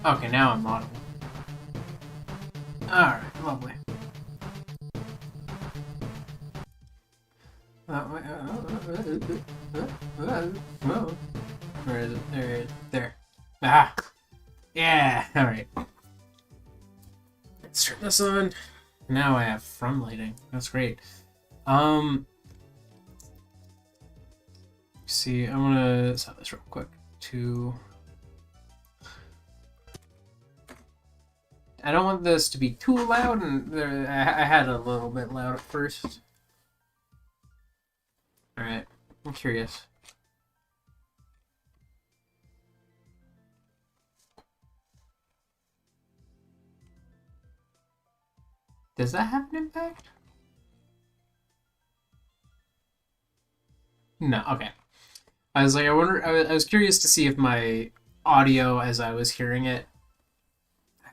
Okay, now I'm audible. Alright, lovely. Where is it? There it is. There. Ah! Yeah! Alright. Let's turn this on. Now I have front lighting. That's great. See, I'm gonna set this real quick to... I don't want this to be too loud, and I had it a little bit loud at first. Alright, I'm curious. Does that have an impact? No, okay. I was like, I was curious to see if my audio as I was hearing it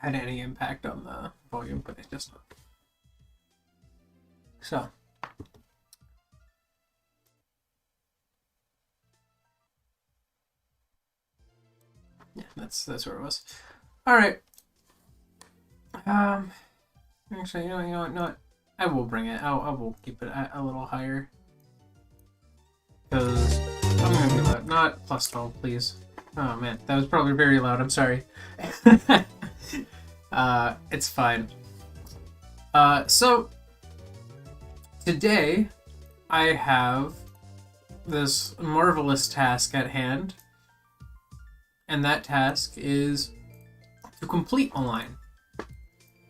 had any impact on the volume, but it does not. So. Yeah, that's where it was. Alright. Actually, you know what? I will bring it. I will keep it a little higher. Because I'm gonna do that. Not plus 12, please. Oh man, that was probably very loud. I'm sorry. It's fine. So today I have this marvelous task at hand, and that task is to complete a line.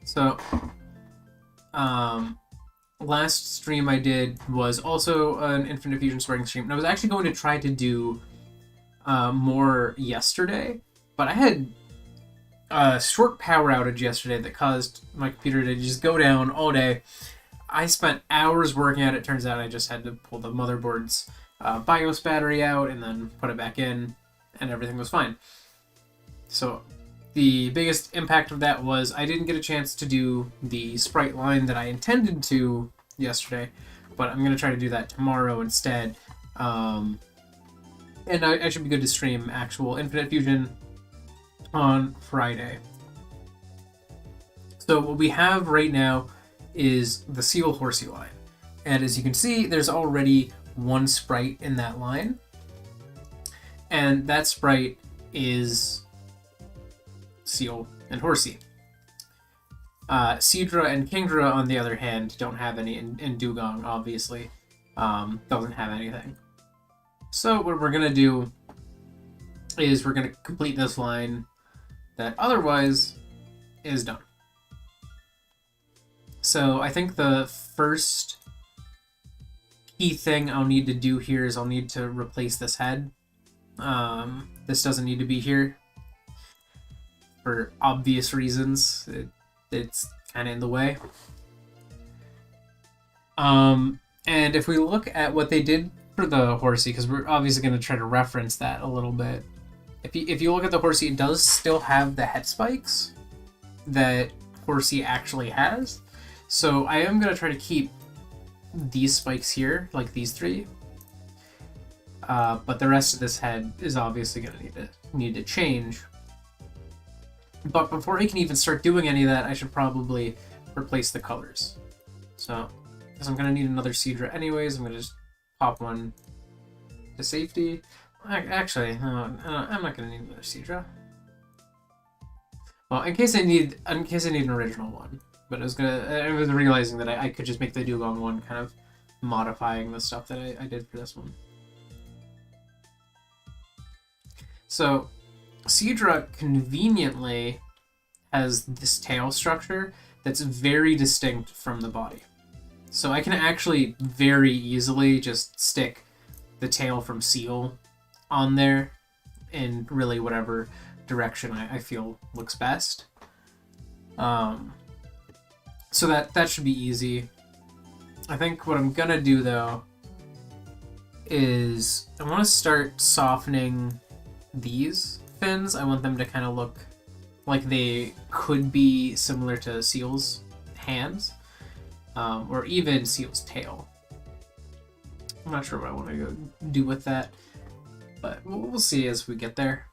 So, last stream I did was also an Infinite Fusion Spriting stream, and I was actually going to try to do more yesterday, but I had a short power outage yesterday that caused my computer to just go down all day. I spent hours working at it. Turns out I just had to pull the motherboard's BIOS battery out and then put it back in, and everything was fine. So the biggest impact of that was I didn't get a chance to do the sprite line that I intended to yesterday, but I'm going to try to do that tomorrow instead. And I should be good to stream actual Infinite Fusion on Friday. So what we have right now is the Seel Horsea line. And as you can see, there's already one sprite in that line. And that sprite is Seel and Horsea. Seadra and Kingdra, on the other hand, don't have any, and Dugong, obviously, doesn't have anything. So what we're going to do is we're going to complete this line that otherwise is done. So I think the first key thing I'll need to do here is I'll need to replace this head. This doesn't need to be here for obvious reasons. It's kind of in the way. And if we look at what they did for the Horsea, because we're obviously going to try to reference that a little bit. If you look at the Horsea, it does still have the head spikes that Horsea actually has. So I am going to try to keep these spikes here, like these three. But the rest of this head is obviously going to need to change. But before I can even start doing any of that, I should probably replace the colors. So, because I'm going to need another Seadra anyways, I'm going to just pop one to safety. Actually, no, I'm not going to need another Seadra. Well, in case I need an original one. But I was realizing that I could just make the Dugong one, kind of modifying the stuff that I did for this one. So, Seadra conveniently has this tail structure that's very distinct from the body. So I can actually very easily just stick the tail from Seel on there in really whatever direction I feel looks best. So that should be easy. I think what I'm gonna do though is I want to start softening these fins. I want them to kind of look like they could be similar to Seel's hands, or even Seel's tail. I'm not sure what I want to go do with that, but we'll see as we get there.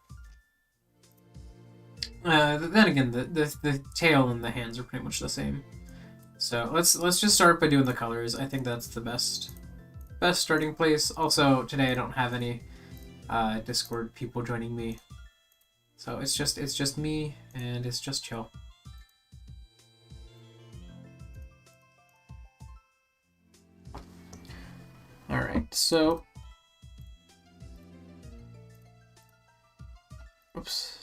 Then again, the tail and the hands are pretty much the same. So let's just start by doing the colors. I think that's the best starting place. Also, today I don't have any Discord people joining me, so it's just me and it's just chill. All right, so oops.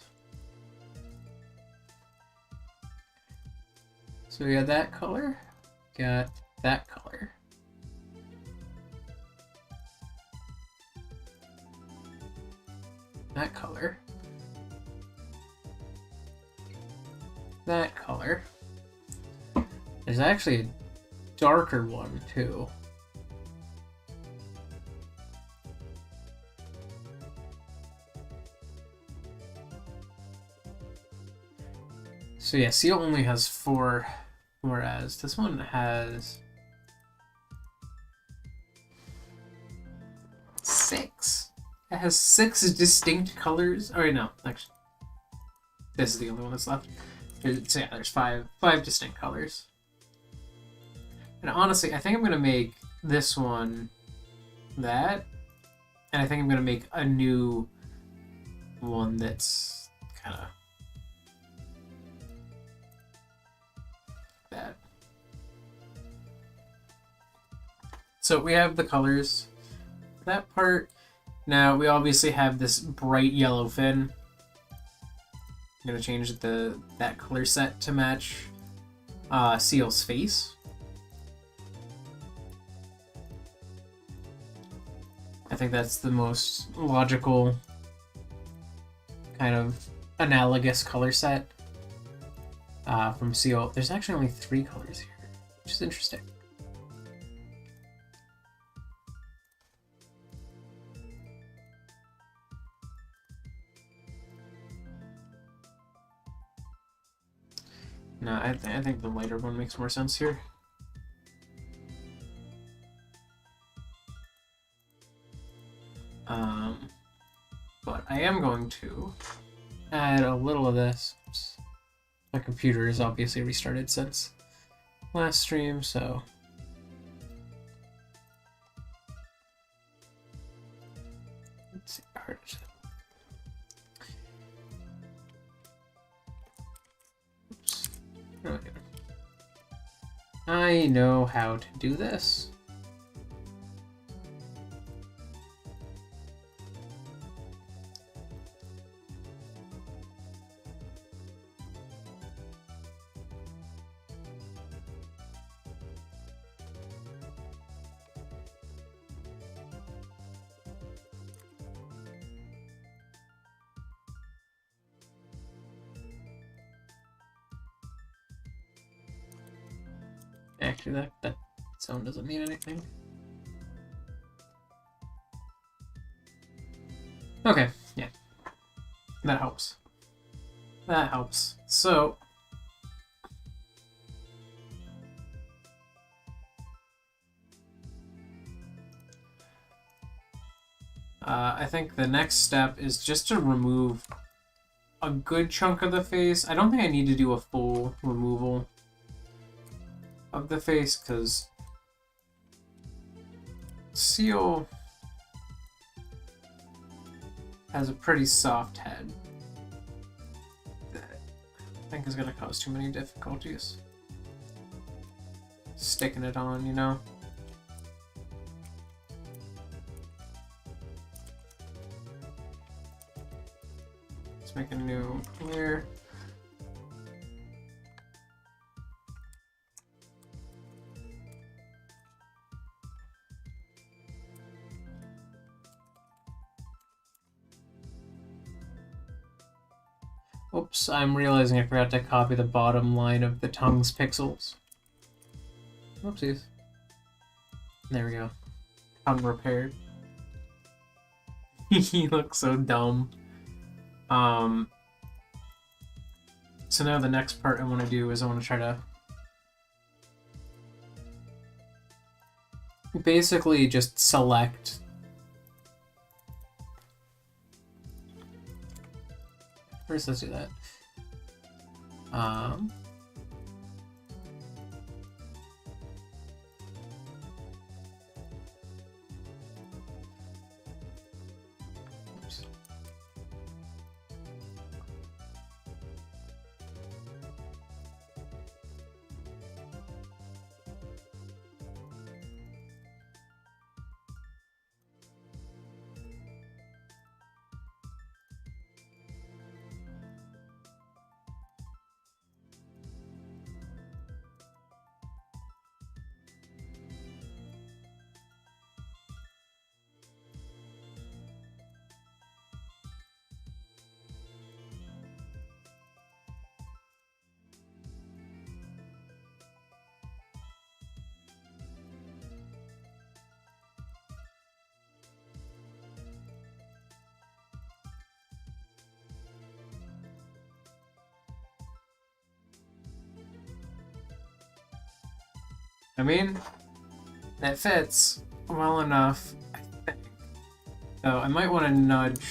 So we got that color, got that color. That color. That color. There's actually a darker one too. So yeah, Seel only has 4, whereas this one has 6. It has 6 distinct colors. Oh wait, no, actually, this is the only one that's left. So yeah, there's 5 distinct colors. And honestly, I think I'm gonna make this one that, and I think I'm gonna make a new one that's kind of that. So we have the colors, that part. Now we obviously have this bright yellow fin. I'm gonna change that color set to match Seal's face. I think that's the most logical kind of analogous color set from Seel. There's actually only 3 colors here, which is interesting. No, I think the lighter one makes more sense here. But I am going to add a little of this. Oops. My computer is obviously restarted since last stream, so let's see. Oops. Okay. I know how to do this. Actually, that sound doesn't mean anything. Okay, yeah. That helps. That helps. So, I think the next step is just to remove a good chunk of the face. I don't think I need to do a full removal of the face, because Seel has a pretty soft head that I think is going to cause too many difficulties sticking it on, you know? Let's make a new layer. Oops, I'm realizing I forgot to copy the bottom line of the tongue's pixels. Whoopsies. There we go. Tongue repaired. He looks so dumb. So now the next part I want to do is I want to try to basically just select first. Let's do that. Um, oops. I mean, that fits well enough, I think. So I might want to nudge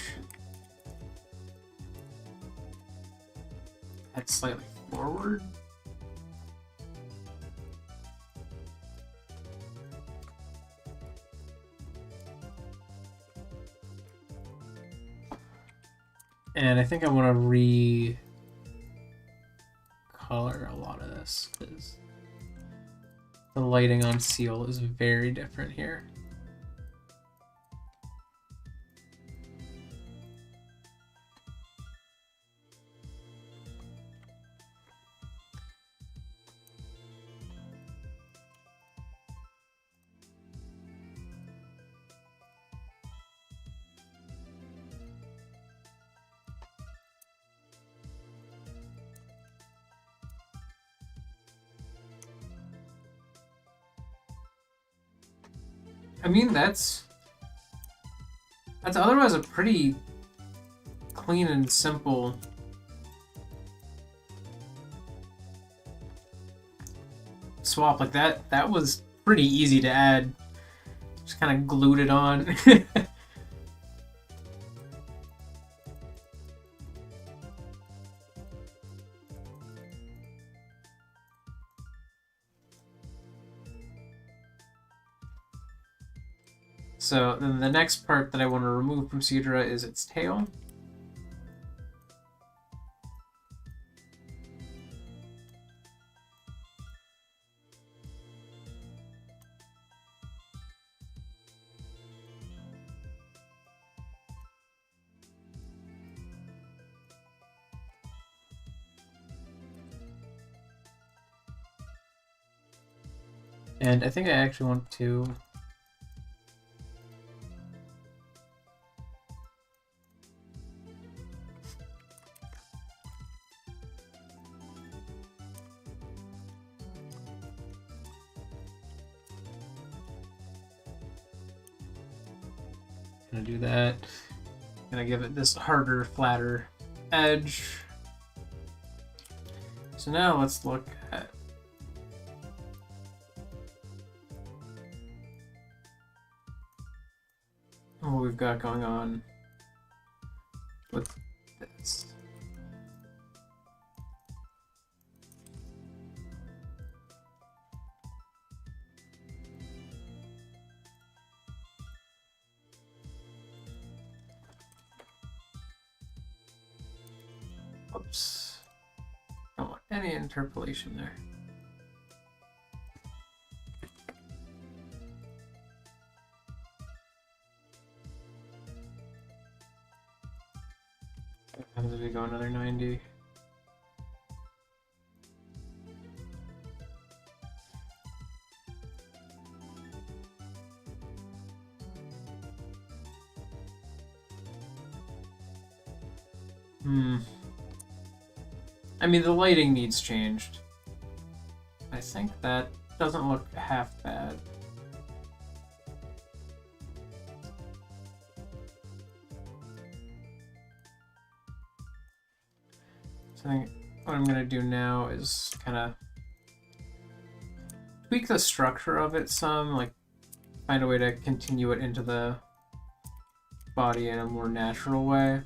that slightly forward. And I think I want to re-color a lot of this because the lighting on Seel is very different here. I mean, that's otherwise a pretty clean and simple swap. Like that was pretty easy to add. Just kind of glued it on. So then the next part that I want to remove from Cedra is its tail. And I think I actually want to gonna do that. Gonna give it this harder, flatter edge. So now let's look at what we've got going on with this. Oops. Don't want any interpolation there. What happens if we go another 90? I mean, the lighting needs changed. I think that doesn't look half bad. So I think what I'm gonna do now is kind of tweak the structure of it some, like find a way to continue it into the body in a more natural way.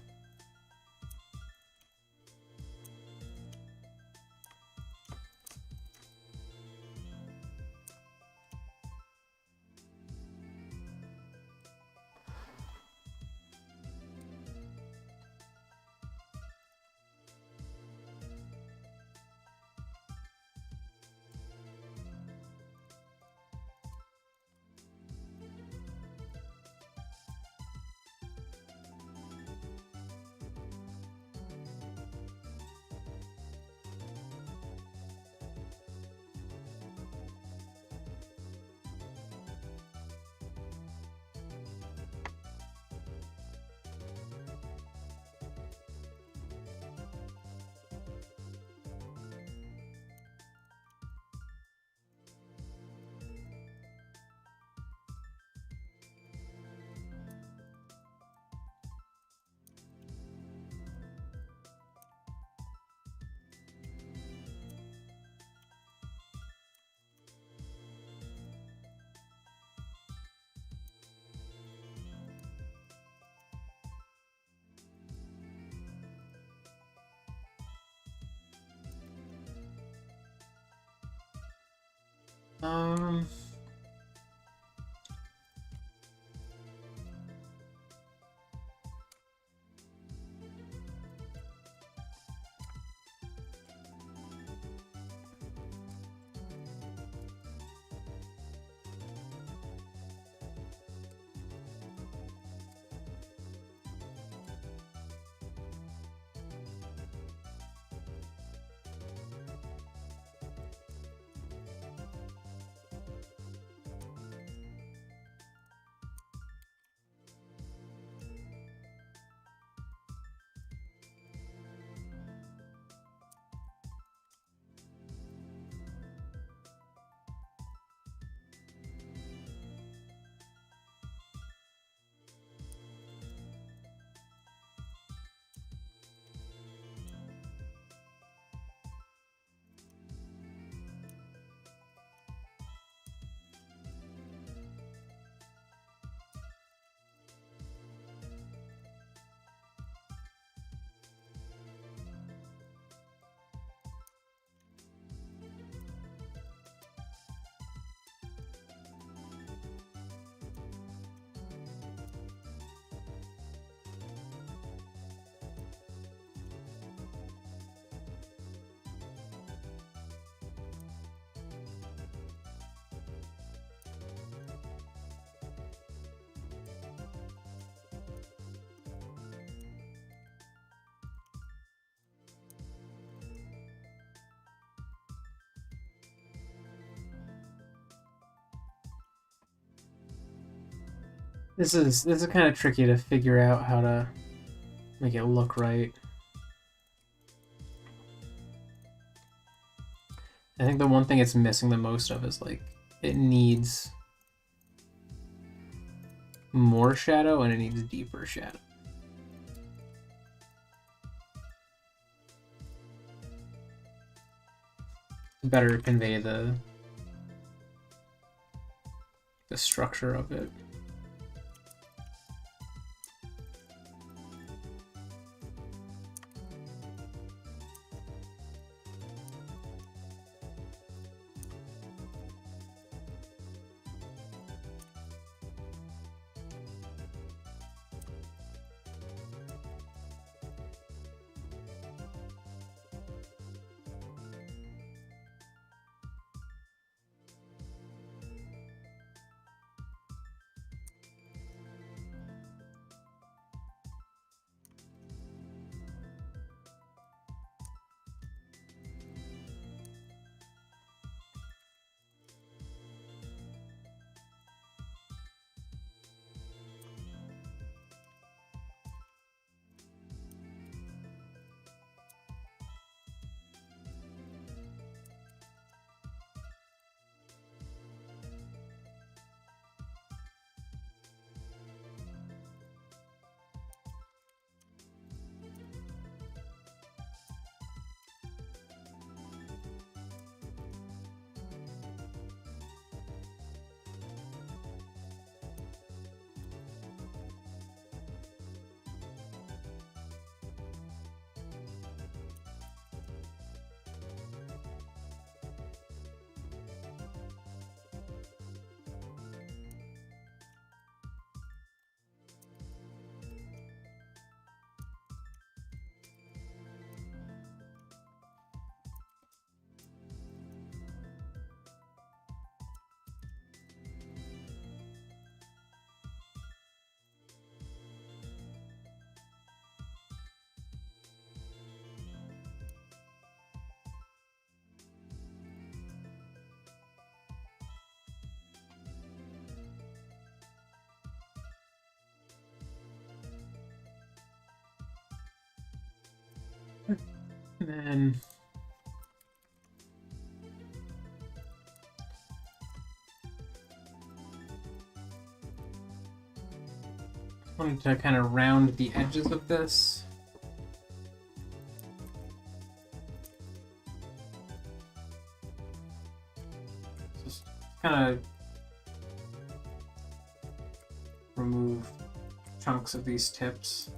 Um, this is kind of tricky to figure out how to make it look right. I think the one thing it's missing the most of is like it needs more shadow and it needs deeper shadow. Better convey the structure of it. And then I wanted to kind of round the edges of this. Just kind of remove chunks of these tips.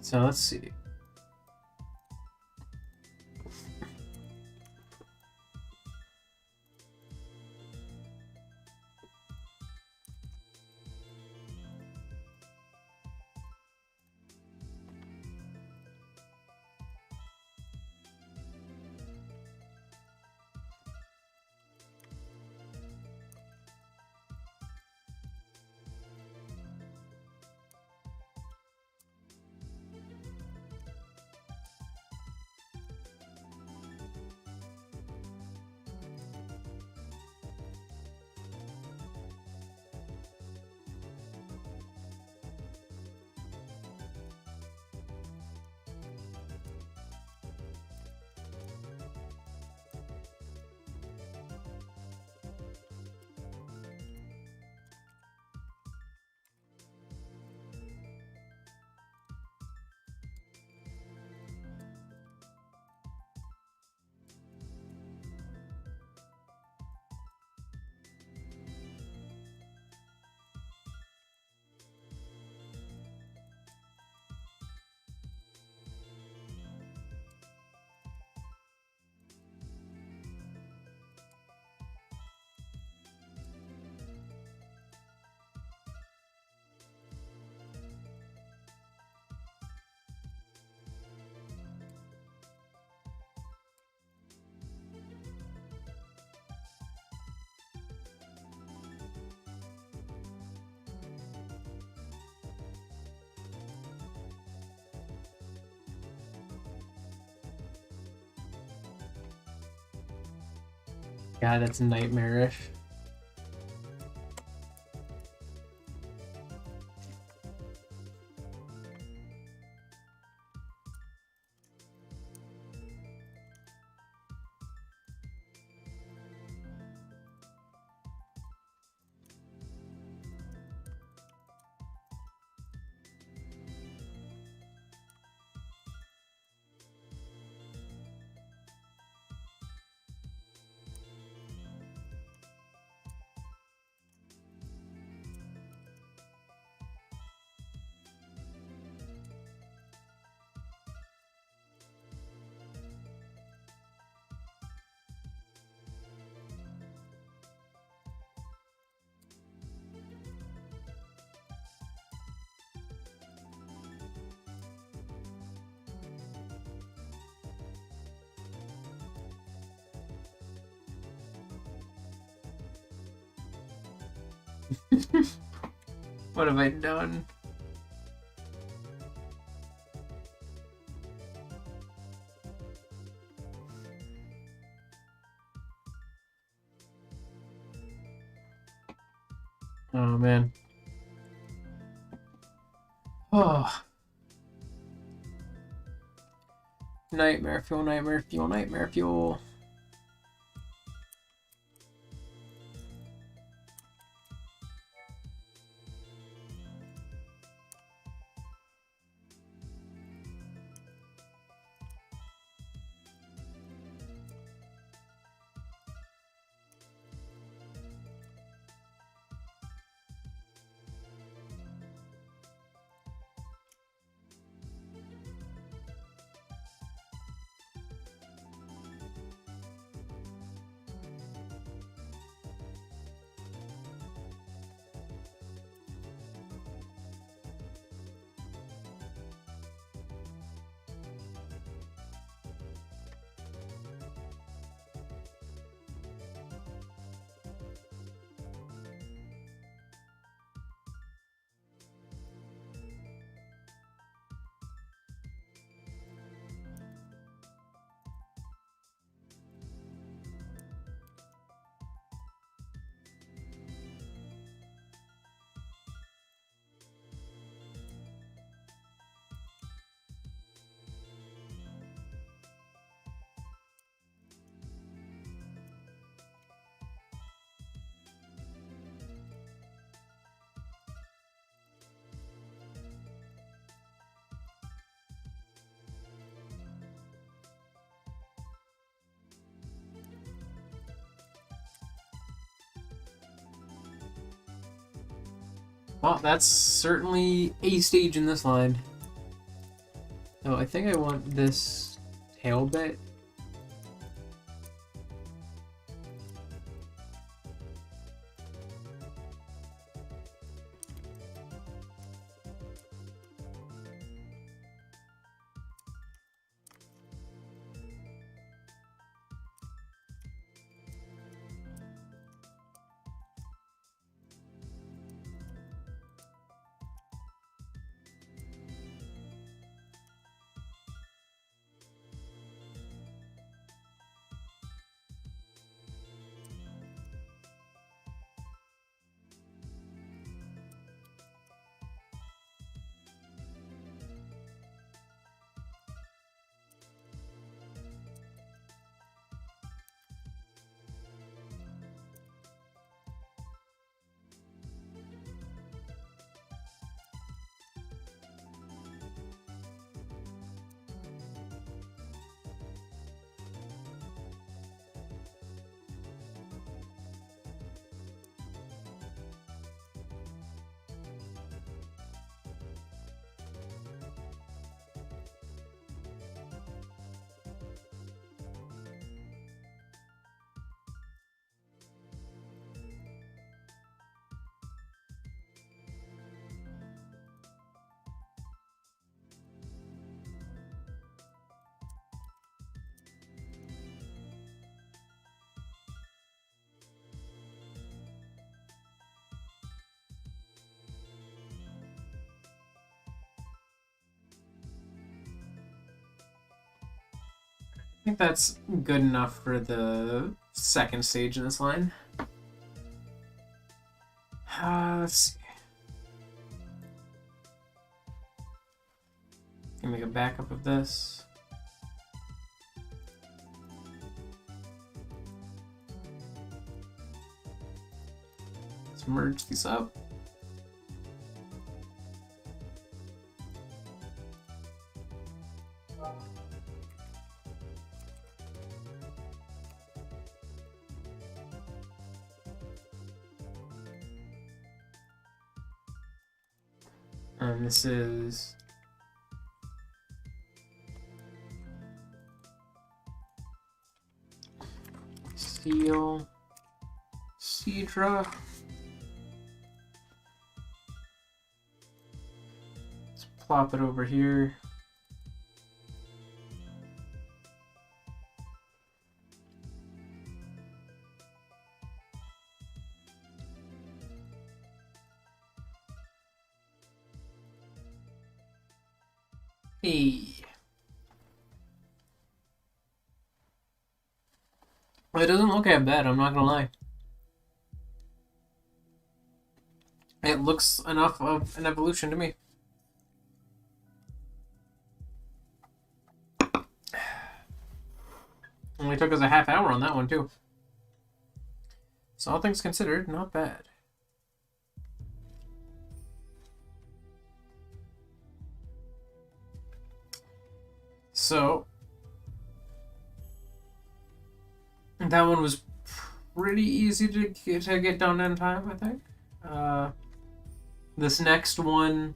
So let's see. God, that's nightmarish. What have I done? Oh man. Oh. Nightmare fuel, nightmare fuel, nightmare fuel. Well, that's certainly a stage in this line. So I think I want this tail bit. I think that's good enough for the second stage in this line. Let's see. Can make a backup of this. Let's merge these up. And this is Seel, Cedra. Let's plop it over here. Hey. Well, it doesn't look that bad, I'm not gonna lie. It looks enough of an evolution to me. Only took us a half hour on that one, too. So all things considered, not bad. So that one was pretty easy to get done in time, I think. This next one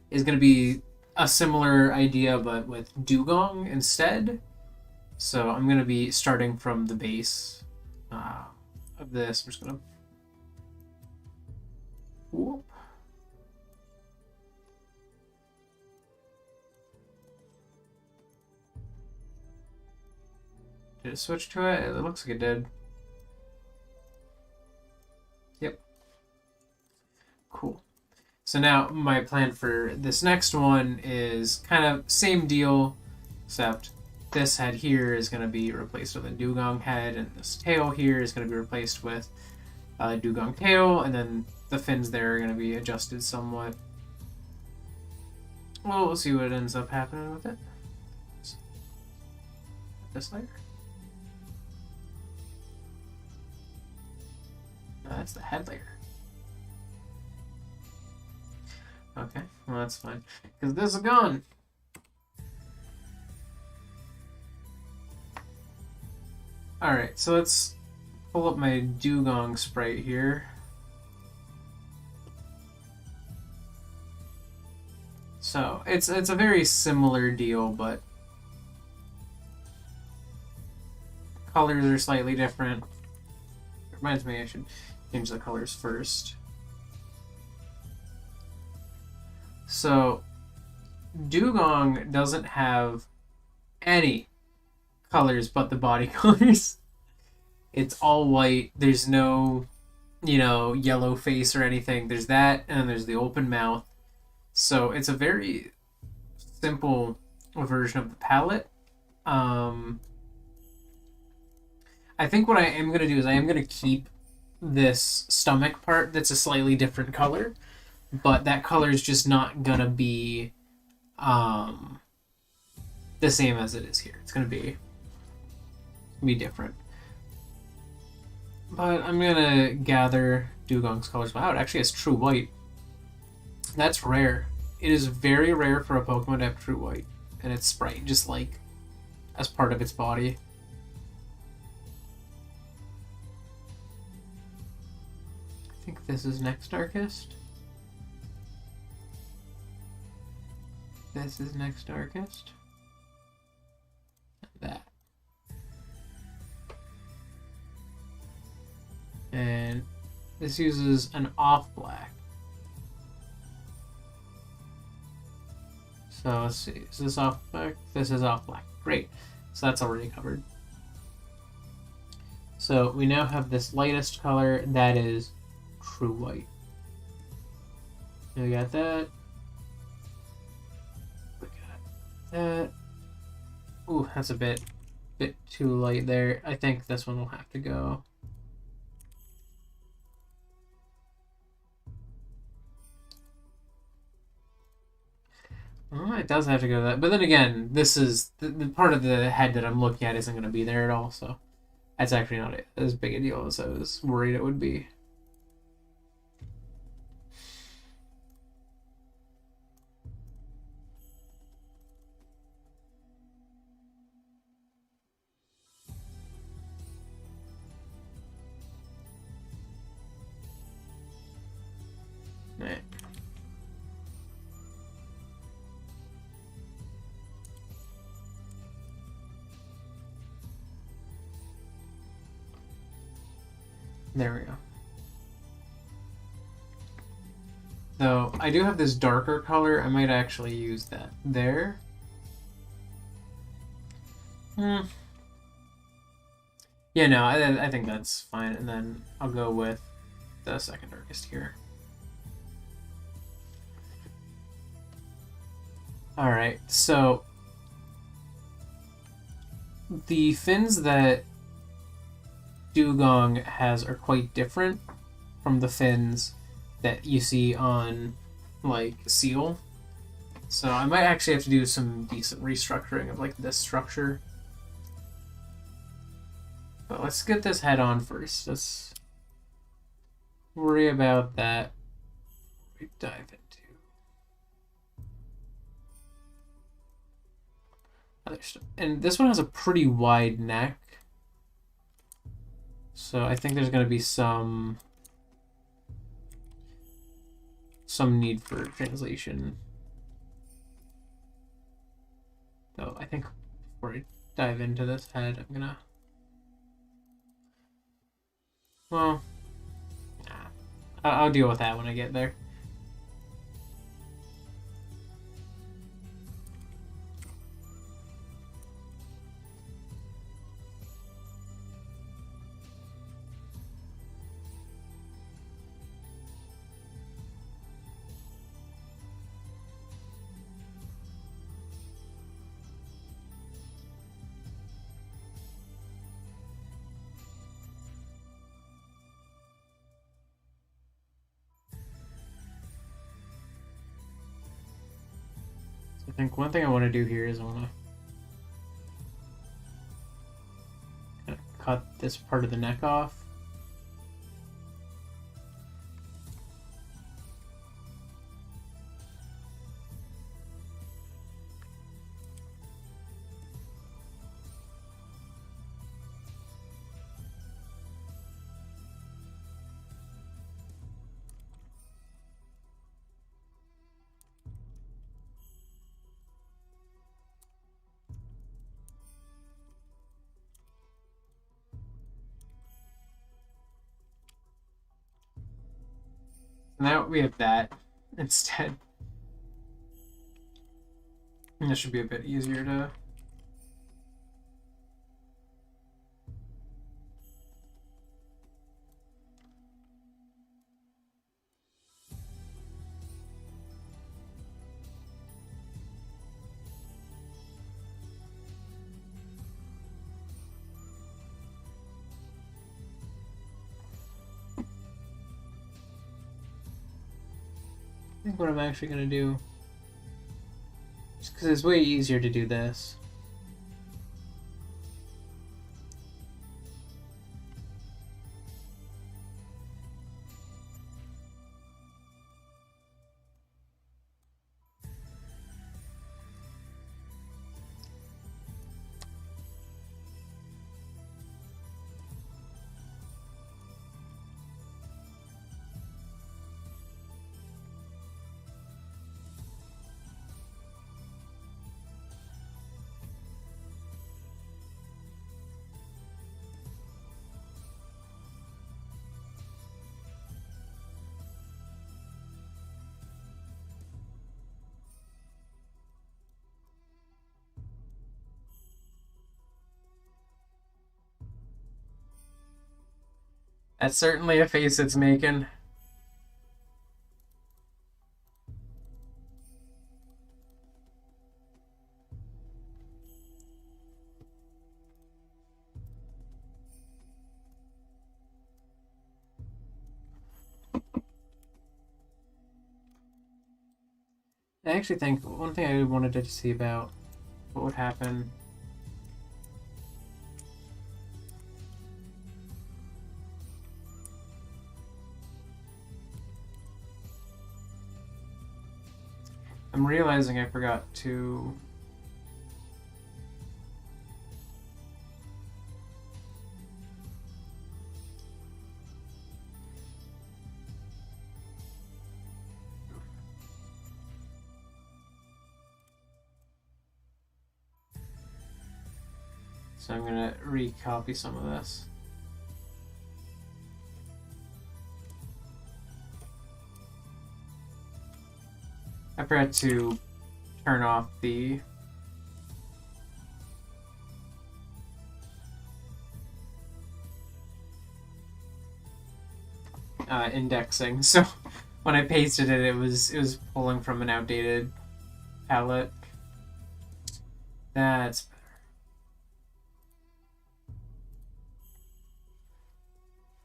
is going to be a similar idea, but with dugong instead. So I'm going to be starting from the base of this. I'm just going to... Whoop. Did it switch to it? It looks like it did. Yep. Cool. So now my plan for this next one is kind of same deal, except this head here is going to be replaced with a dugong head, and this tail here is going to be replaced with a dugong tail, and then the fins there are going to be adjusted somewhat. Well, we'll see what ends up happening with it. This layer. That's the head layer. Okay, well that's fine. Because this is gone. Alright, so let's pull up my dugong sprite here. So it's a very similar deal, but colors are slightly different. It reminds me I should change the colors first. So Dugong doesn't have any colors but the body colors. It's all white. There's no, yellow face or anything. There's that, and then there's the open mouth. So it's a very simple version of the palette. I think what I am going to do is I am going to keep this stomach part that's a slightly different color, but that color is just not going to be the same as it is here. It's going to be different. But I'm going to gather Dugong's colors. Wow, it actually has true white. That's rare. It is very rare for a Pokemon to have true white, and it's Sprite just like as part of its body. I think this is next darkest. This is next darkest. And that. And this uses an off black. So let's see, is this off black? This is off black. Great. So that's already covered. So we now have this lightest color that is true white. We got that. We got that. Ooh, that's a bit too light there. I think this one will have to go. Well, it does have to go that, but then again, this is the part of the head that I'm looking at isn't going to be there at all, so that's actually not as big a deal as I was worried it would be. Right. There we go. So I do have this darker color. I might actually use that there. Yeah, no, I think that's fine. And then I'll go with the second darkest here. Alright, so the fins that Dugong has are quite different from the fins that you see on, like, Seel. So I might actually have to do some decent restructuring of, like, this structure. But let's get this head on first. Let's worry about that. We dive into other stuff. And this one has a pretty wide neck. So I think there's going to be some need for translation. So I think before I dive into this head, I'm going to... Well, I'll deal with that when I get there. I think one thing I want to do here is I want to kind of cut this part of the neck off. Now we have that instead. And this should be a bit easier to... I think what I'm actually going to do, just because it's way easier to do this. That's certainly a face it's making. I actually think one thing I wanted to see about what would happen. I'm realizing I forgot to... So I'm going to recopy some of this. I forgot to turn off the indexing, so when I pasted it, it was pulling from an outdated palette. That's better.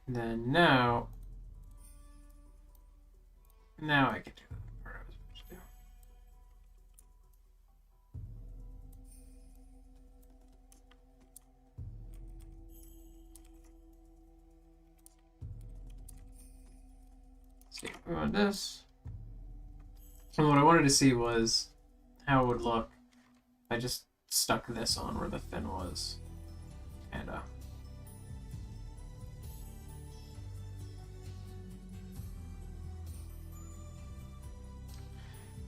Then now I can do the part I was supposed to do. See, we want this. And what I wanted to see was how it would look if I just stuck this on where the fin was. Kinda.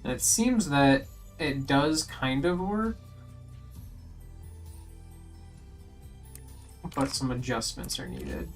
And it seems that it does kind of work, but some adjustments are needed.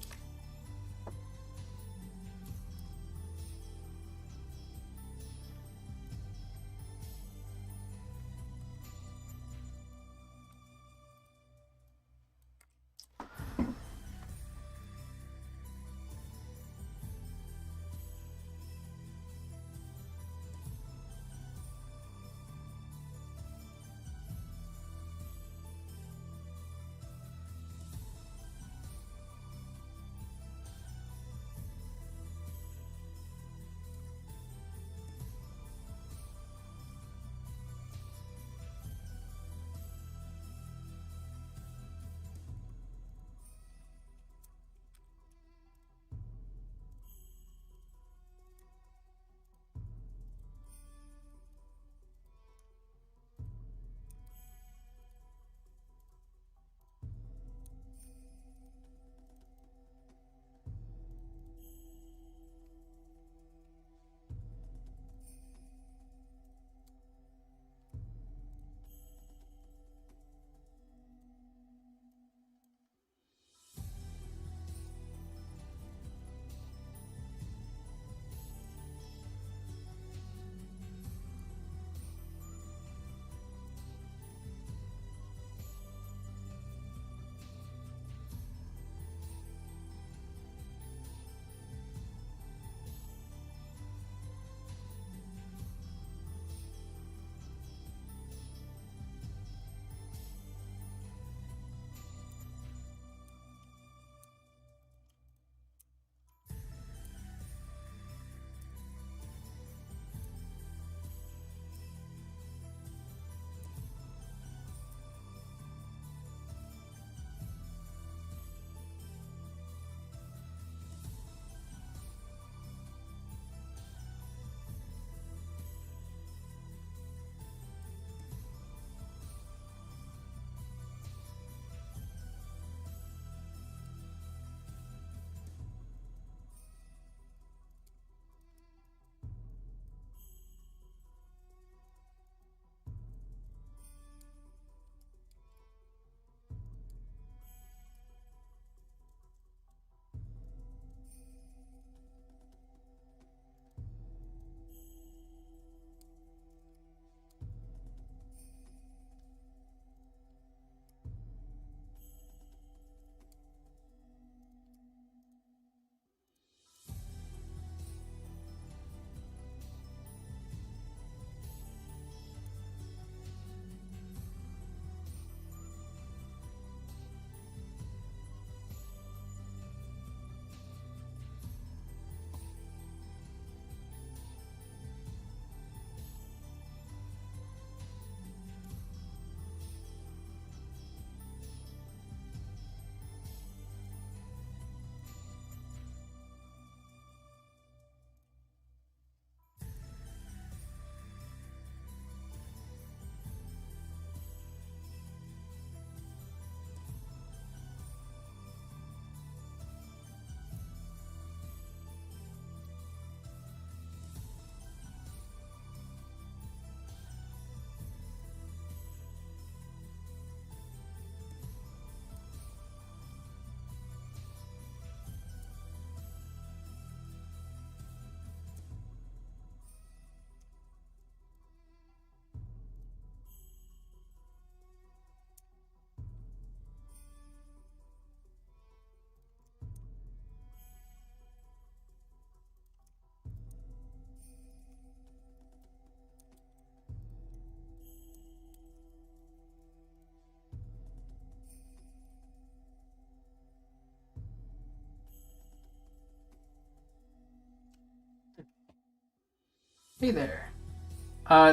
Hey there.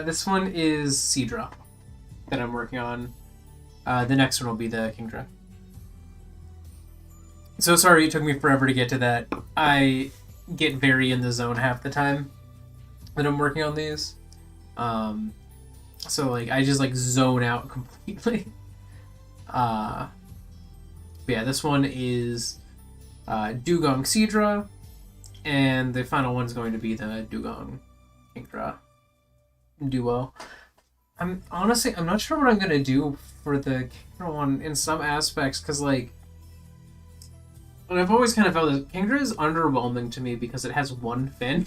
This one is Seadra that I'm working on. The next one will be the Kingdra. So sorry it took me forever to get to that. I get very in the zone half the time that I'm working on these. So like I just like zone out completely. Yeah, this one is Dugong Seadra, and the final one's going to be the Dugong Kingdra duo. I'm not sure what I'm gonna do for the Kingdra one in some aspects, because like I've always kind of felt that Kingdra is underwhelming to me because it has one fin.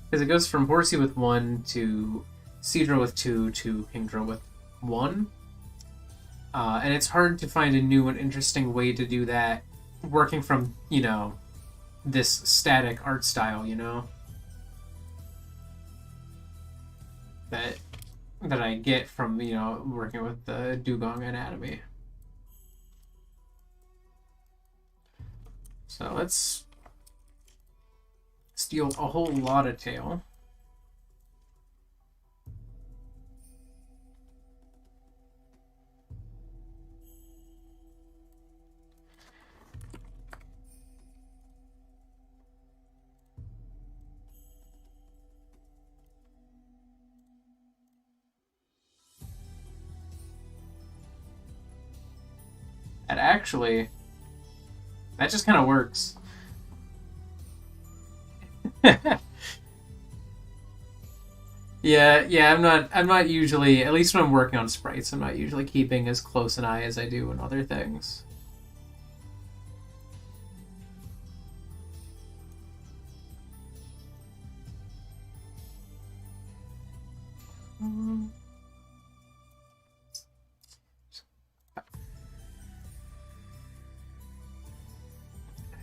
Because it goes from Horsea with one to Seadra with two to Kingdra with one. And it's hard to find a new and interesting way to do that working from, this static art style, that I get from, working with the Dugong anatomy. So let's steal a whole lot of tail. And actually, that just kind of works. Yeah, I'm not usually, at least when I'm working on sprites, I'm not usually keeping as close an eye as I do in other things.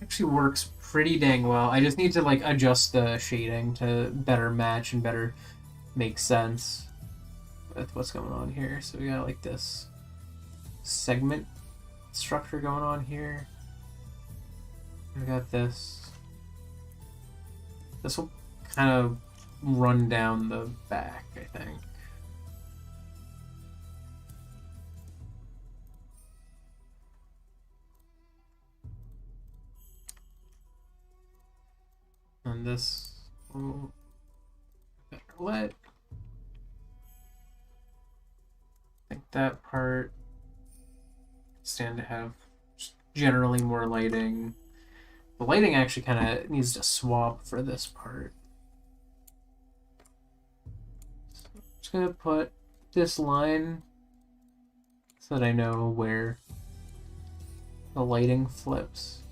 Actually works pretty dang well. I just need to like adjust the shading to better match and better make sense with what's going on here. So we got like this segment structure going on here. We got this. This will kind of run down the back, I think. And this will better lit. I think that part stand to have generally more lighting. The lighting actually kind of needs to swap for this part. So I'm just gonna put this line so that I know where the lighting flips.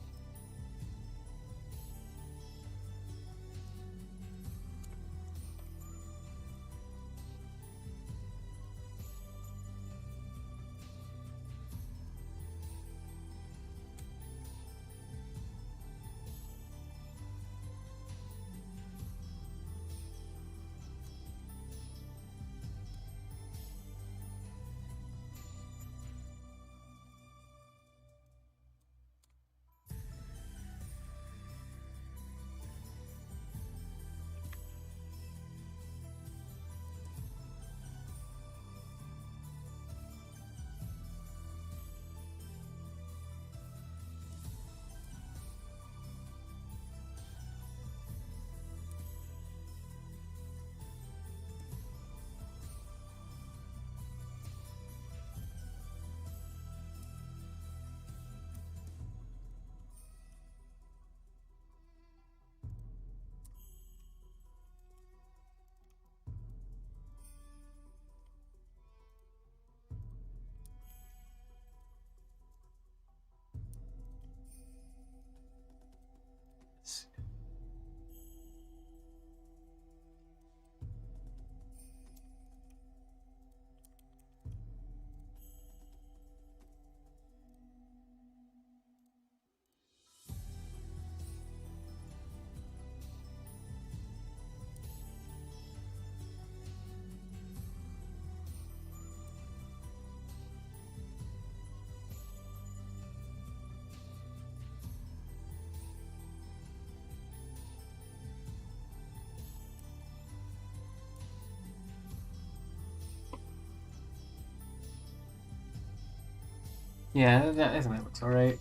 Yeah, that, I think that looks alright.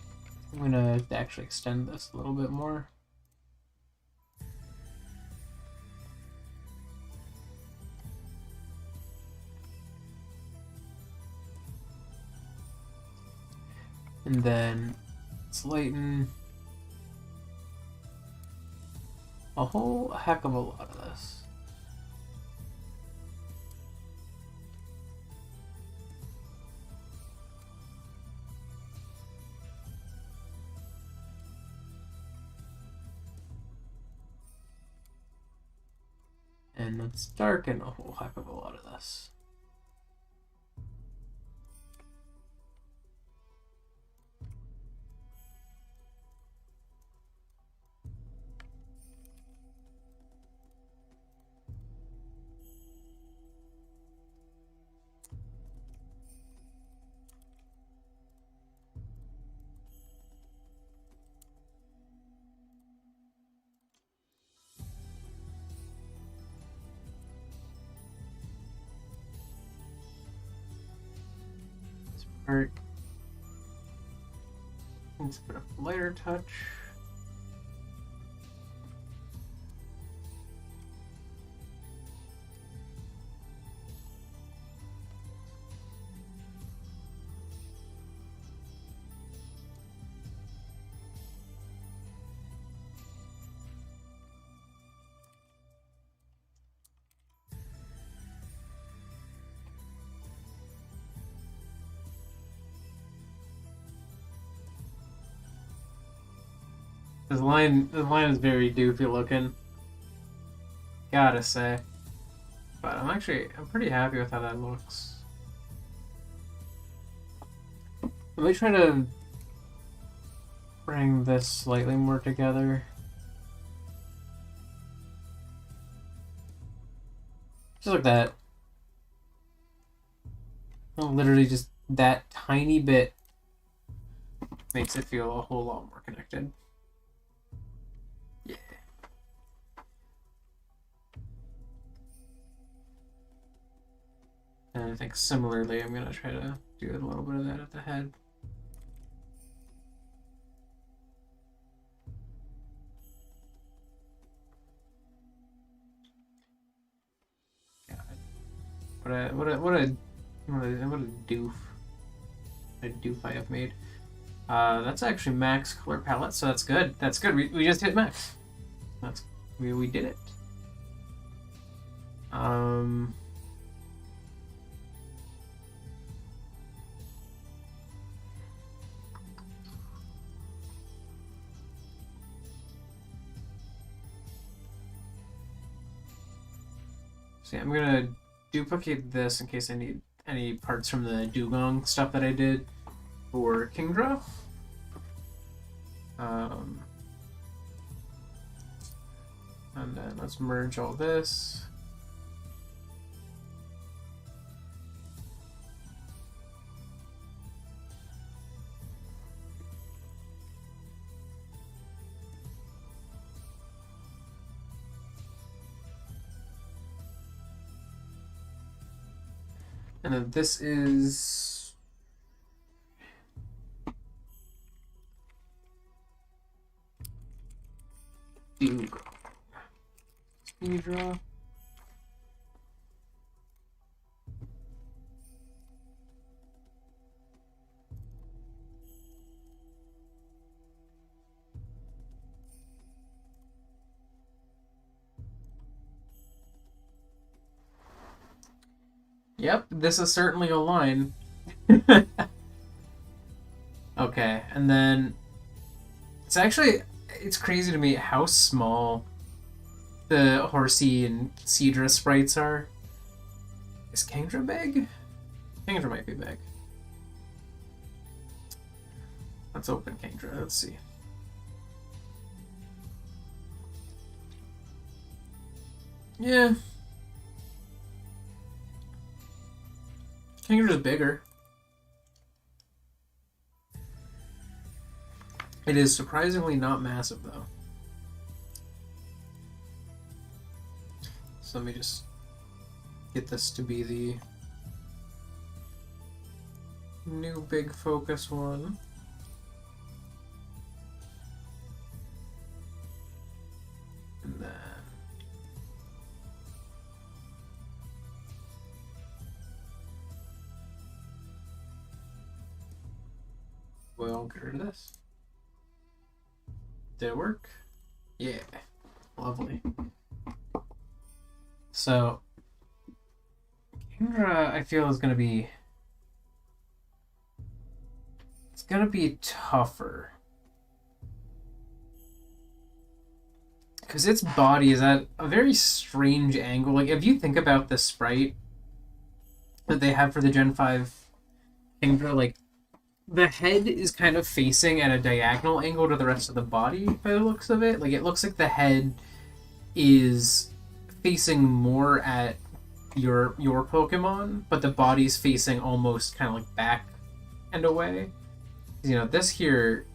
I'm gonna actually extend this a little bit more. And then let's lighten a whole heck of a lot of this. And let's darken a whole heck of a lot of this. This part needs a bit of a lighter touch. The line is very doofy looking, gotta say. But I'm pretty happy with how that looks. Let me try to bring this slightly more together. Just like that. Literally just that tiny bit makes it feel a whole lot more connected. Yeah. And I think similarly, I'm gonna try to do a little bit of that at the head. God. What a doof. A doof I have made. That's actually max color palette, so that's good. That's good. We just hit max. We did it. So yeah, I'm gonna duplicate this in case I need any parts from the dugong stuff that I did for Kingdra. And then let's merge all this. And then this is dugong. Kingdra. Yep, this is certainly a line. Okay, and then it's crazy to me how small the Horsea and Cedra sprites are. Is Kingdra big? Kingdra might be big. Let's open Kingdra, let's see. Yeah. Kingdra's bigger. It is surprisingly not massive, though. So let me just get this to be the new big focus one. And then we'll get rid of this. Did it work? Yeah. Lovely. So, Kendra, I feel, is going to be... It's going to be tougher. Because its body is at a very strange angle. Like, if you think about the sprite that they have for the Gen 5 Kendra, like, the head is kind of facing at a diagonal angle to the rest of the body by the looks of it. Like, it looks like the head is facing more at your Pokemon, but the body's facing almost kind of like back and away. You know, this here,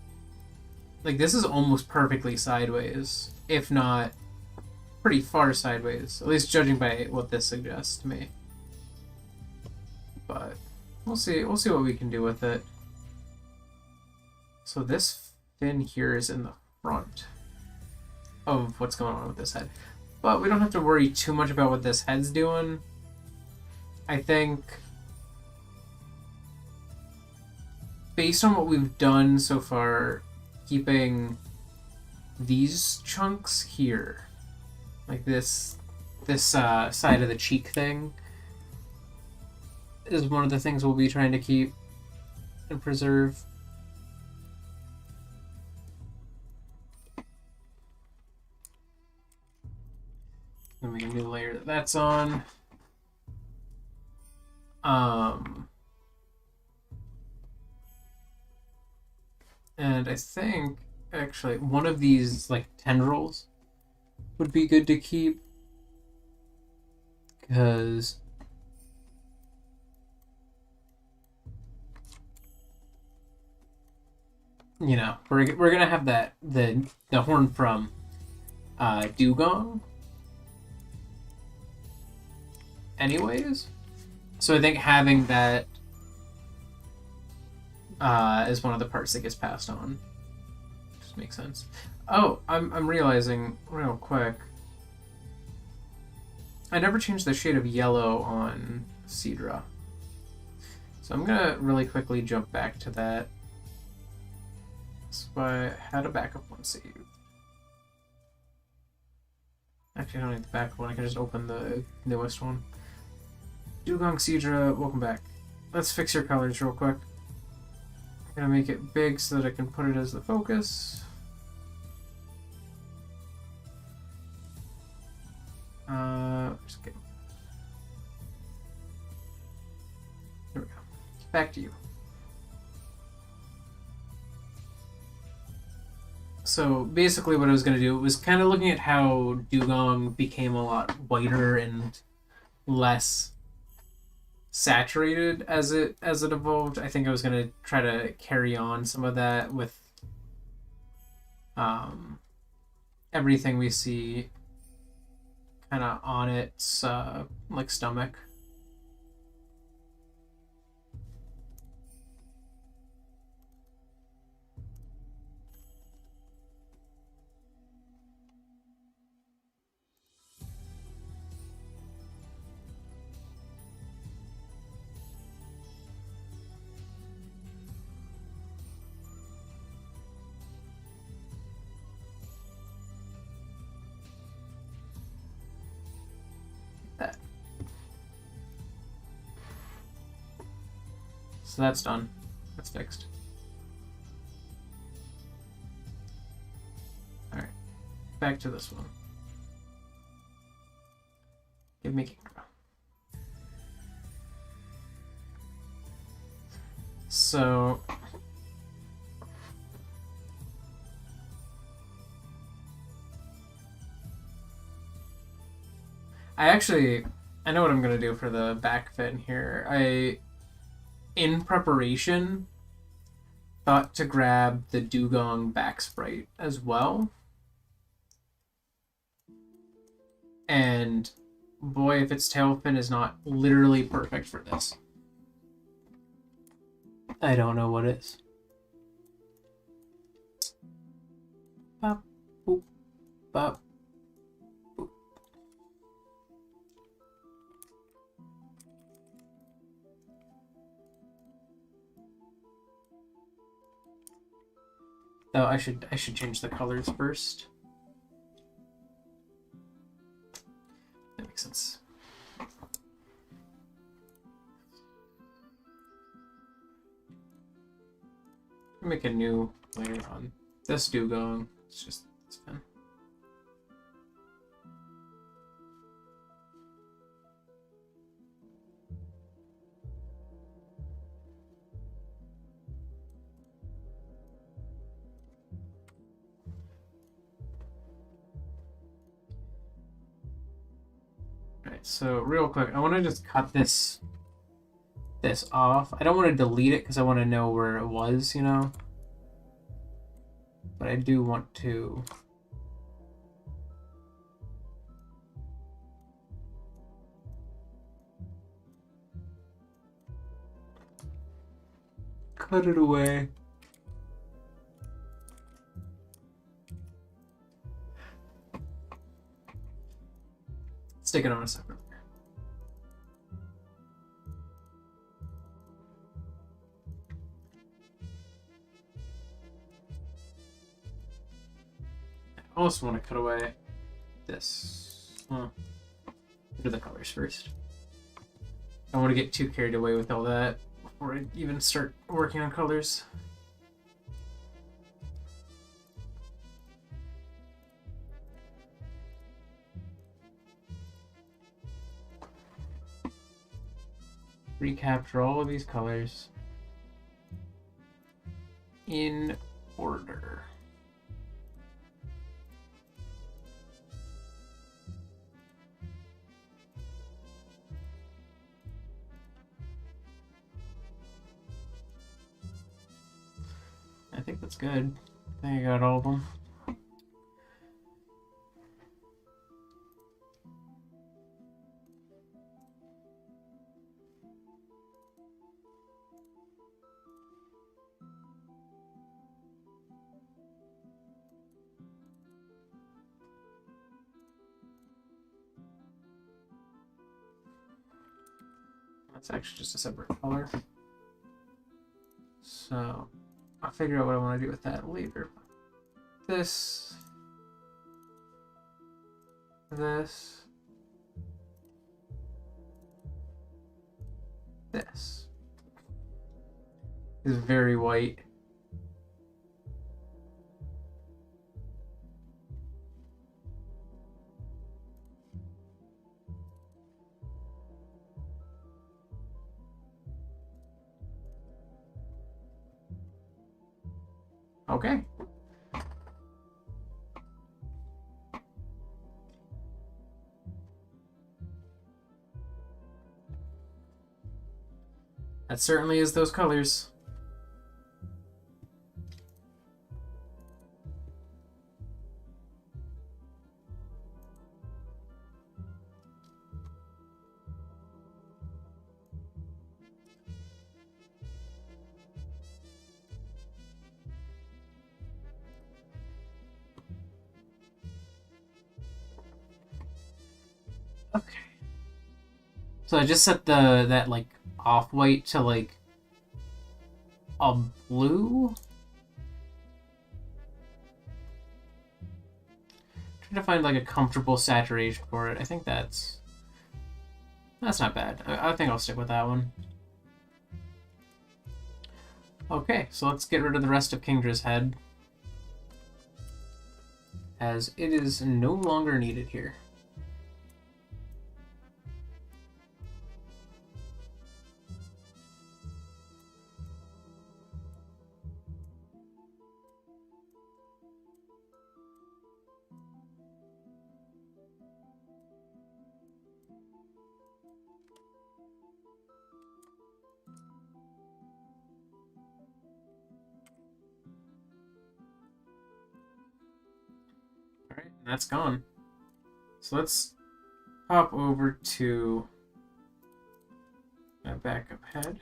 like, this is almost perfectly sideways, if not pretty far sideways, at least judging by what this suggests to me. But we'll see what we can do with it. So this fin here is in the front of what's going on with this head. But we don't have to worry too much about what this head's doing. I think, based on what we've done so far, keeping these chunks here, like this side of the cheek thing, is one of the things we'll be trying to keep and preserve. Then we can do the layer that that's on. And I think, actually, one of these, like, tendrils would be good to keep. Because... you know, we're gonna have that, the horn from Dugong anyways. So I think having that is one of the parts that gets passed on. Just makes sense. Oh, I'm realizing real quick, I never changed the shade of yellow on Seadra. So I'm gonna really quickly jump back to that. So I had a backup one saved. Actually, I don't need the backup one. I can just open the newest one. Dugong Seadra, welcome back. Let's fix your colors real quick. I'm gonna make it big so that I can put it as the focus. Just kidding. There we go. Back to you. So basically what I was going to do was kind of looking at how Dugong became a lot whiter and less saturated as it evolved. I think I was going to try to carry on some of that with everything we see kind of on its like stomach. That. So that's done. That's fixed. Alright. Back to this one. Give me Kingdra. So I know what I'm gonna do for the back fin here. In preparation, thought to grab the Dugong back sprite as well. And boy, if its tail fin is not literally perfect for this. I don't know what is. Bop, boop, bop, boop. Oh, I should change the colors first. That makes sense. Make a new layer on this dugong. It's fun. Alright, so real quick, I want to just cut this off. I don't want to delete it because I want to know where it was, you know? But I do want to... cut it away. Stick it on a separate layer. I also want to cut away this. Huh. Do the colors first. I don't want to get too carried away with all that before I even start working on colors. Recapture all of these colors in order. I think that's good. I think I got all of them. That's actually just a separate color. So I'll figure out what I want to do with that later. This is very white. Okay. That certainly is those colors. Okay. So I just set that like off-white to like a blue. Trying to find like a comfortable saturation for it. I think that's not bad. I think I'll stick with that one. Okay, so let's get rid of the rest of Kingdra's head, as it is no longer needed here. Alright, that's gone. So let's hop over to my backup head.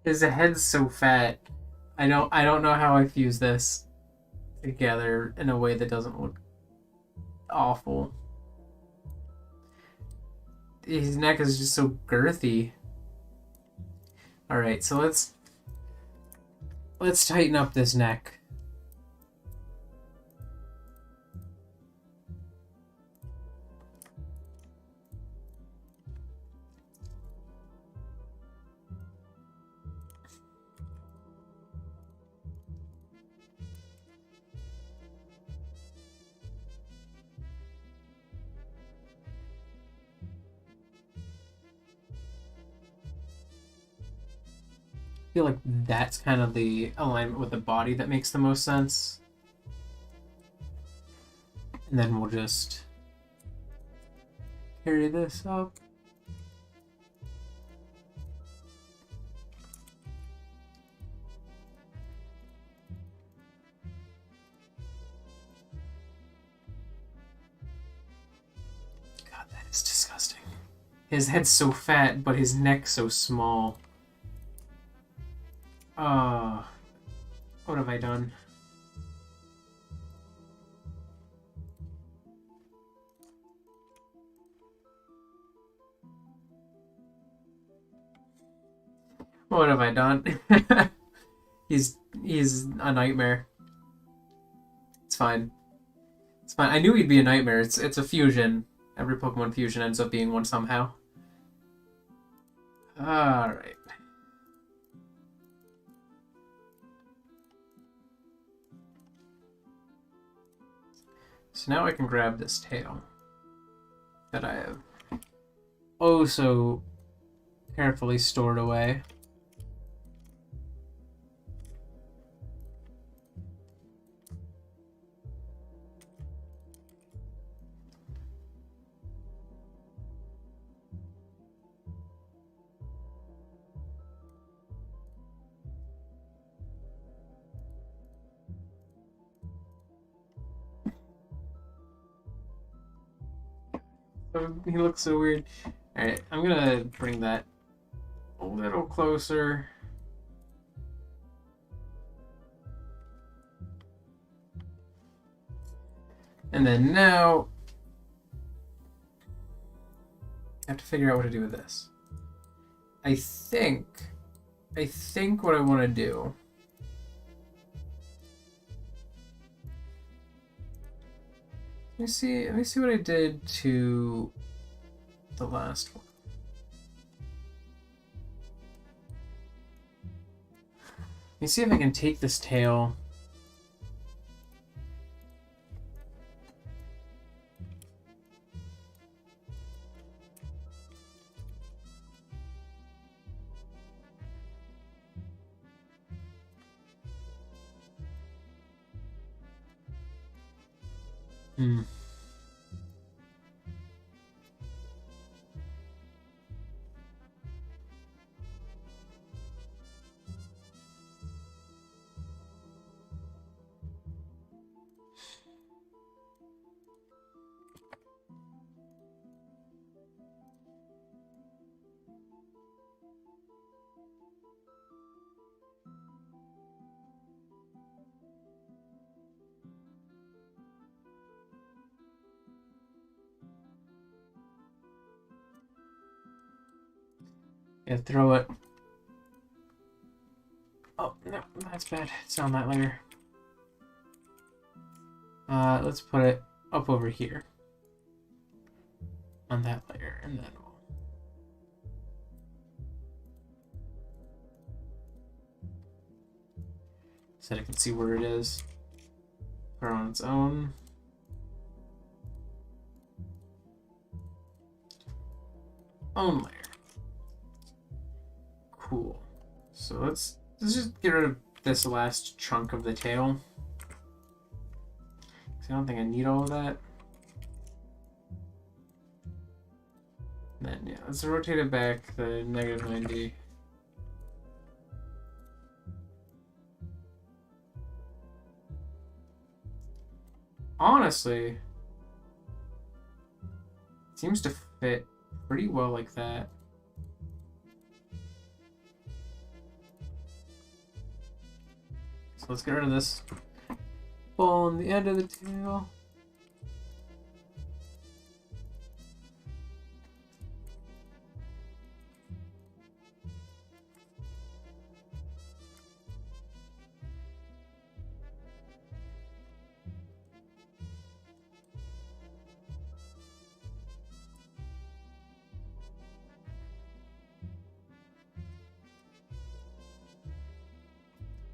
His head's so fat. I don't know how I fuse this together in a way that doesn't look awful. His neck is just so girthy. All right, so let's tighten up this neck. I feel like that's kind of the alignment with the body that makes the most sense. And then we'll just carry this up. God, that is disgusting. His head's so fat, but his neck's so small. What have I done? What have I done? he's a nightmare. It's fine. It's fine. I knew he'd be a nightmare. It's a fusion. Every Pokemon fusion ends up being one somehow. Alright. So now I can grab this tail that I have oh so carefully stored away. He looks so weird. Alright, I'm gonna bring that a little closer. And then now I have to figure out what to do with this. I think what I want to do let me see what I did to the last one. Let me see if I can take this tail. Yeah, throw it. Oh, no, that's bad. It's on that layer. Let's put it up over here. On that layer, and then we'll... so I can see where it is. Put it on its own. Own layer. Cool. So let's just get rid of this last chunk of the tail. I don't think I need all of that. And then yeah, let's rotate it back the -90. Honestly, it seems to fit pretty well like that. let's get rid of this ball on the end of the tail.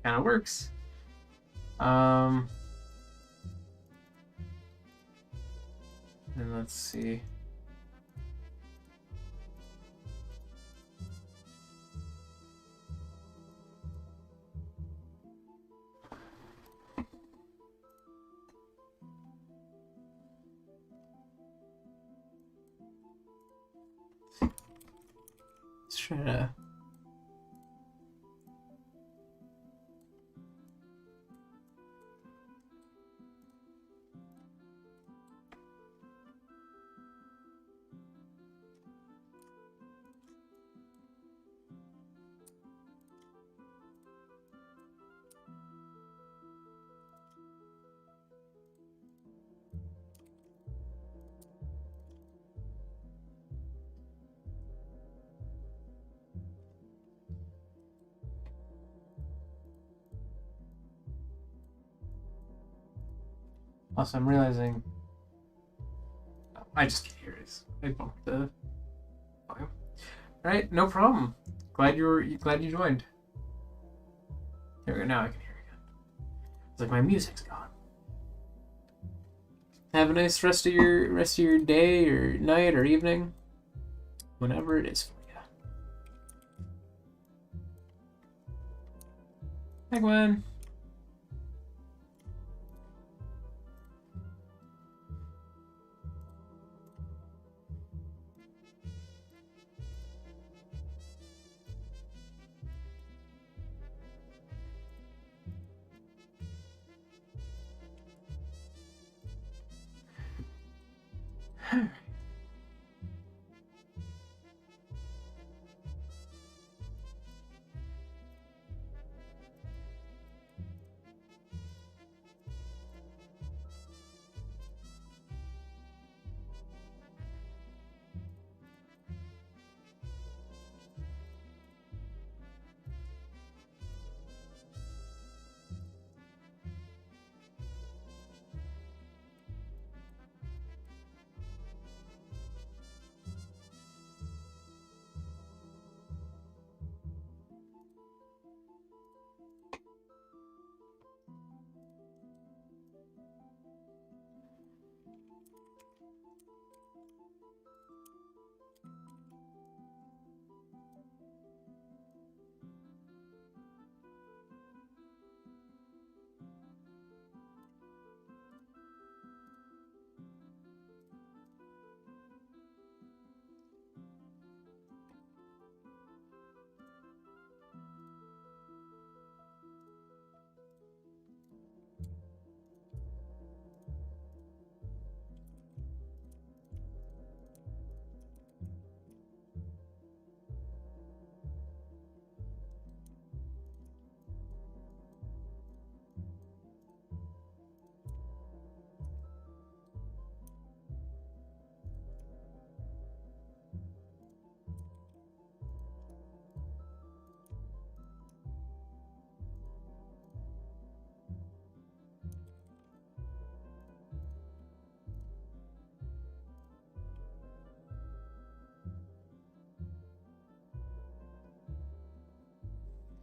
Kind of works. And let's see. Let's try to. Also, I'm realizing I just can't hear it. I bumped the volume. All right, no problem. Glad you joined. There we go. Now I can hear you again. It's like my music's gone. Have a nice rest of your day or night or evening, whenever it is for you. Hi, Gwen.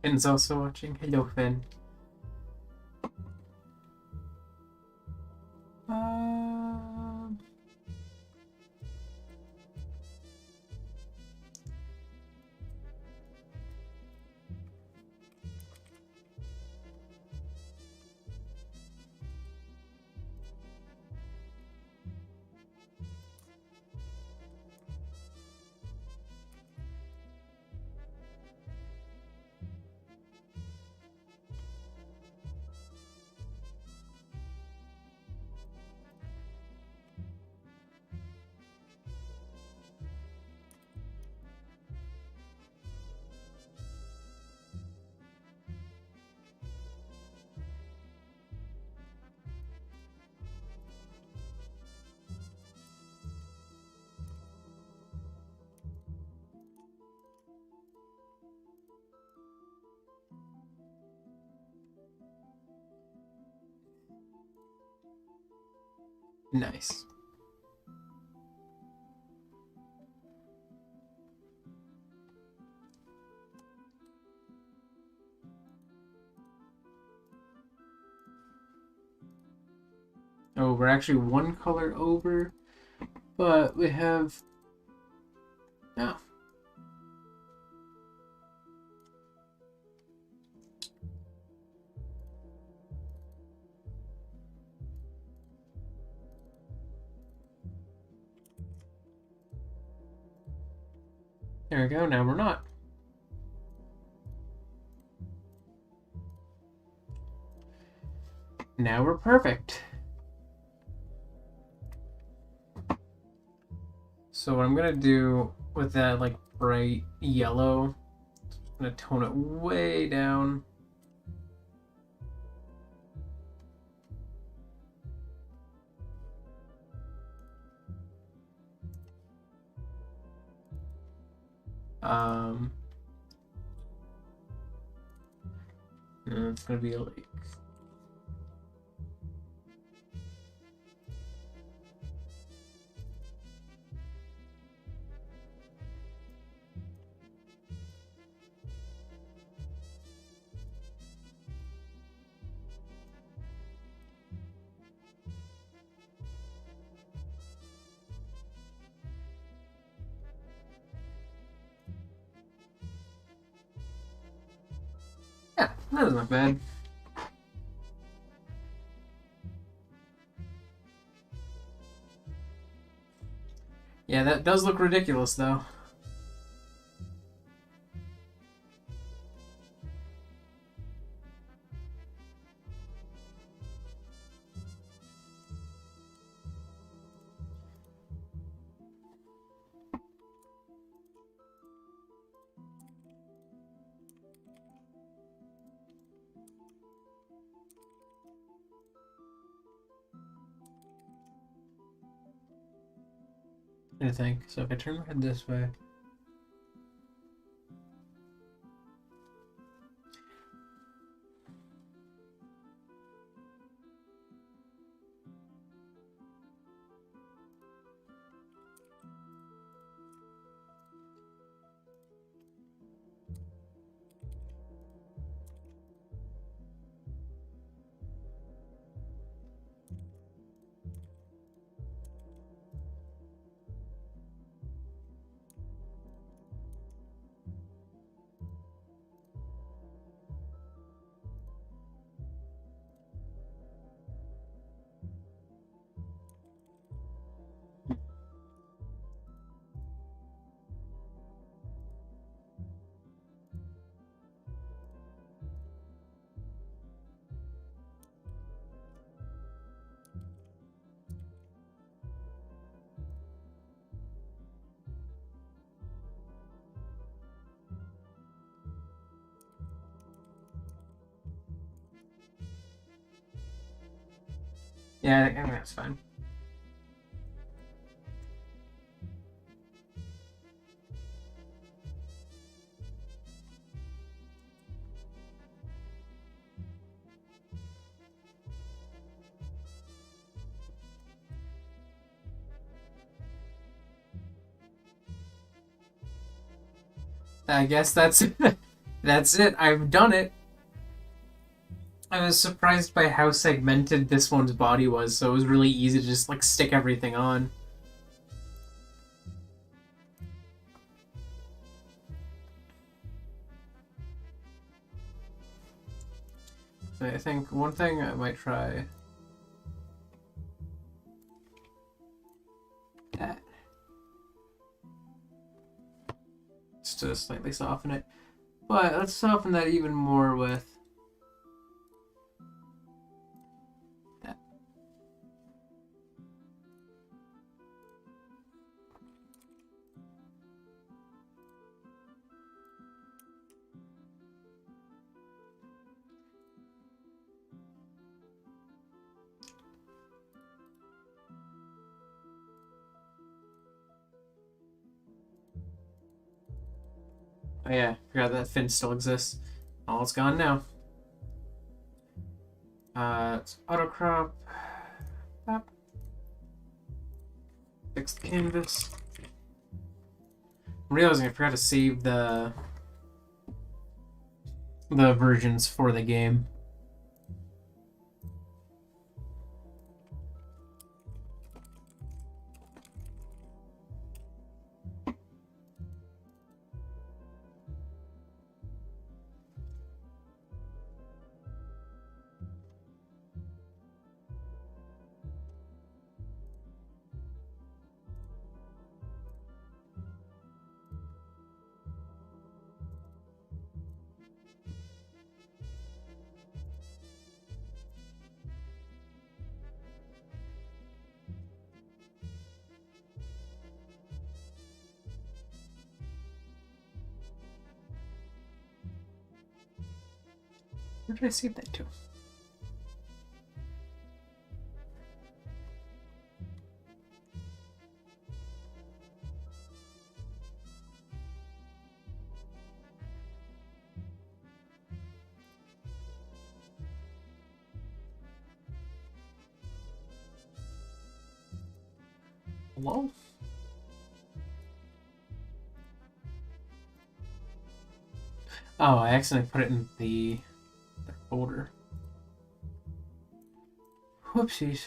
Finn's also watching. Hello, Finn. Nice. Oh, we're actually one color over, but we have... Oh. There we go, now we're not. Now we're perfect. So what I'm gonna do with that like bright yellow, I'm gonna tone it way down. And it's gonna be like yeah, that doesn't look bad. Yeah, that does look ridiculous though. I think. So if I turn my head this way. Yeah, I think that's fine. I guess that's that's it. I've done it. I was surprised by how segmented this one's body was, so it was really easy to just like stick everything on. So I think one thing I might try that. Just to slightly soften it. But let's soften that even more with that. Oh yeah, forgot that fin still exists. Oh, it's gone now. It's auto crop. Pop. fix the canvas. I'm realizing I forgot to save the versions for the game. Where did I save that to? Hello? Oh, I accidentally put it in the folder. Whoopsies.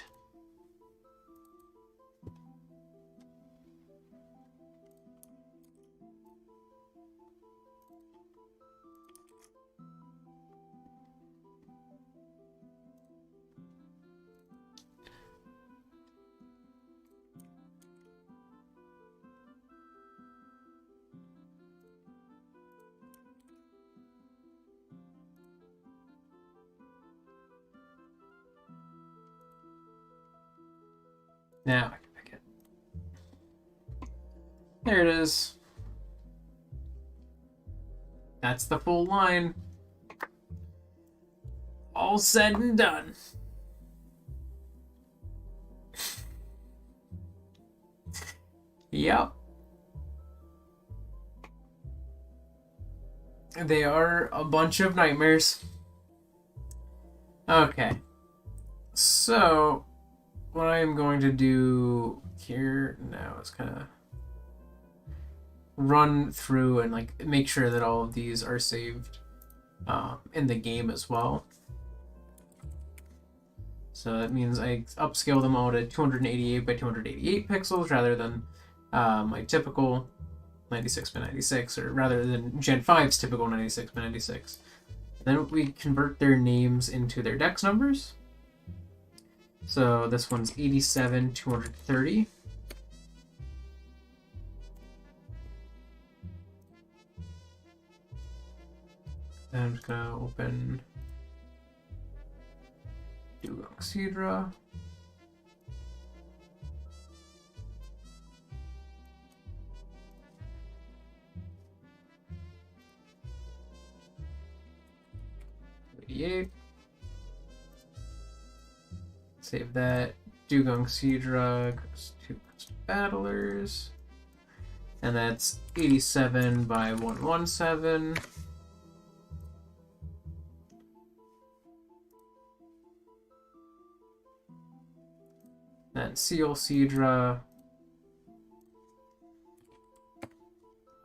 Now I can pick it. There it is. That's the full line. All said and done. Yep. They are a bunch of nightmares. Okay. So, what I am going to do here now is kind of run through and like make sure that all of these are saved in the game as well. So that means I upscale them all to 288 by 288 pixels rather than my typical 96 by 96, or rather than Gen 5's typical 96 by 96. Then we convert their names into their dex numbers. So this one's 87, 230. Then I'm just gonna open Dugongsidra. Save that. Dugongsidra goes to battlers. And that's 87 by 117. Then Seel Sidra.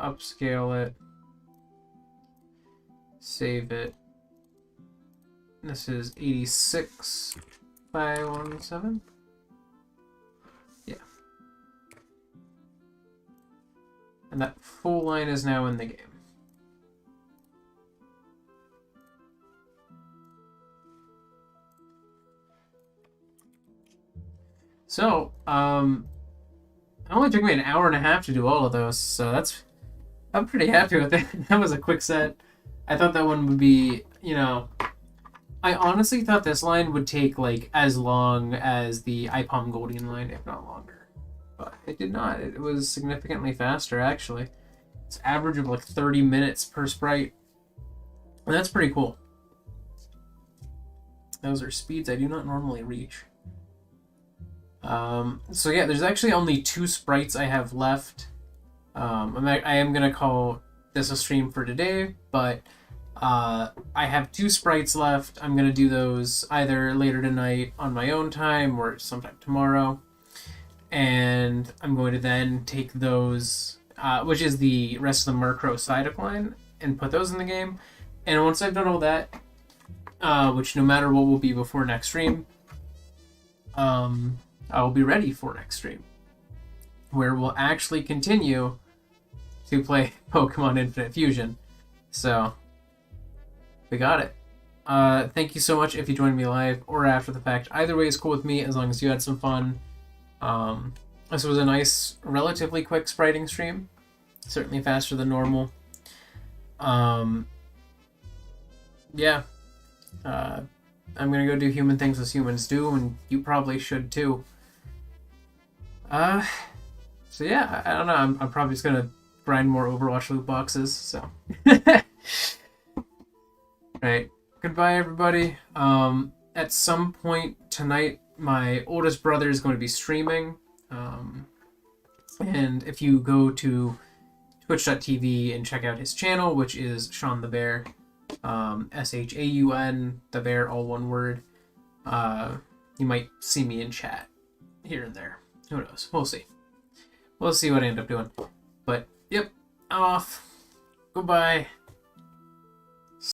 Upscale it. Save it. This is 86 by 117. Yeah. And that full line is now in the game. So, it only took me an hour and a half to do all of those, so I'm pretty happy with it. That was a quick set. I thought that one would be, I honestly thought this line would take like as long as the IPOM Goldian line, if not longer. But it did not. It was significantly faster, actually. It's average of like 30 minutes per sprite. And that's pretty cool. Those are speeds I do not normally reach. So yeah, there's actually only 2 sprites I have left. I am going to call this a stream for today, but I have 2 sprites left. I'm going to do those either later tonight on my own time or sometime tomorrow. and I'm going to then take those, which is the rest of the Murkrow Psyduck line, and put those in the game. And once I've done all that, which no matter what will be before next stream, I will be ready for next stream, where we'll actually continue to play Pokemon Infinite Fusion. So, we got it. Thank you so much if you joined me live or after the fact. Either way is cool with me, as long as you had some fun. This was a nice, relatively quick spriting stream. Certainly faster than normal. Yeah. I'm gonna go do human things as humans do, and you probably should too. So yeah, I don't know. I'm probably just gonna grind more Overwatch loot boxes. So, right. Goodbye, everybody. At some point tonight, my oldest brother is going to be streaming. And if you go to twitch.tv and check out his channel, which is Shaun the Bear, Shaun, the Bear, all one word, you might see me in chat here and there. Who knows? We'll see. We'll see what I end up doing. But, yep, I'm off. Goodbye.